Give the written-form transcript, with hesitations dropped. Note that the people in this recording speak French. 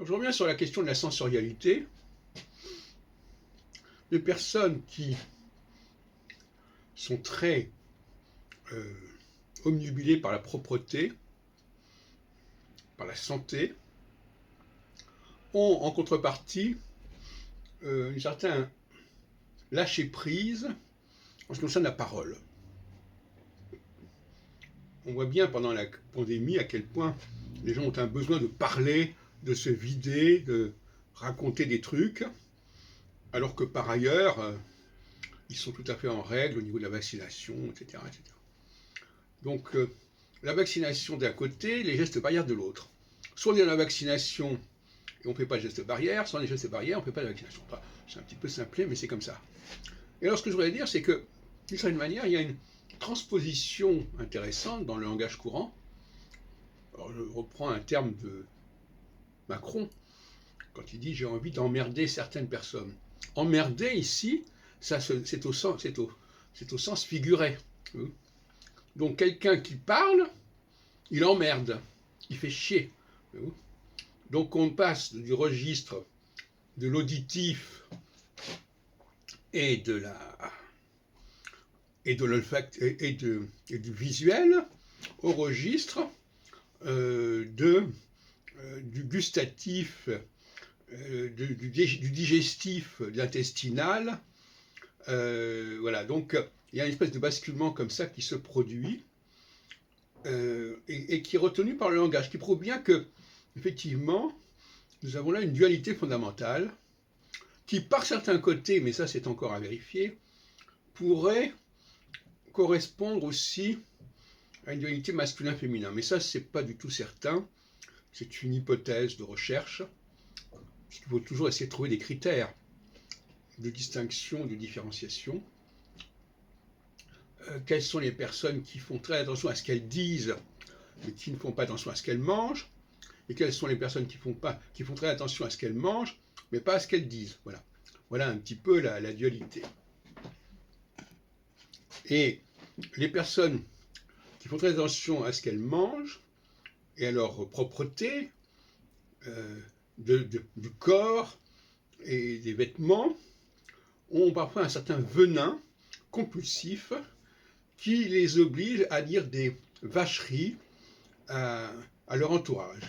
Je reviens sur la question de la sensorialité. Les personnes qui sont très obnubilées par la propreté, par la santé, ont en contrepartie un certain lâcher-prise en ce qui concerne la parole. On voit bien pendant la pandémie à quel point les gens ont un besoin de parler, de se vider, de raconter des trucs, alors que par ailleurs, ils sont tout à fait en règle au niveau de la vaccination, etc. etc. Donc, la vaccination d'un côté, les gestes barrières de l'autre. Soit on est dans la vaccination et on ne fait pas de gestes barrières, soit on est gestes barrières, on ne fait pas de vaccination. Enfin, c'est un petit peu simplé, mais c'est comme ça. Et alors, ce que je voudrais dire, c'est que, d'une certaine manière, il y a une transposition intéressante dans le langage courant. Alors, je reprends un terme de Macron, quand il dit « j'ai envie d'emmerder certaines personnes ». Emmerder, ici, c'est au sens figuré. Donc, quelqu'un qui parle, il emmerde, il fait chier. Donc, on passe du registre de l'auditif et de l'olfact et du visuel au registre du gustatif, du digestif, de l'intestinal. Voilà, donc il y a une espèce de basculement comme ça qui se produit et qui est retenu par le langage, qui prouve bien que, effectivement, nous avons là une dualité fondamentale qui, par certains côtés, mais ça c'est encore à vérifier, pourrait correspondre aussi à une dualité masculin-féminin. Mais ça, c'est pas du tout certain. C'est une hypothèse de recherche. Il faut toujours essayer de trouver des critères de distinction, de différenciation. Quelles sont les personnes qui font très attention à ce qu'elles disent, mais qui ne font pas attention à ce qu'elles mangent, et quelles sont les personnes qui font très attention à ce qu'elles mangent, mais pas à ce qu'elles disent. Voilà, voilà un petit peu la dualité. Et les personnes qui font très attention à ce qu'elles mangent et à leur propreté du corps et des vêtements ont parfois un certain venin compulsif qui les oblige à dire des vacheries à leur entourage.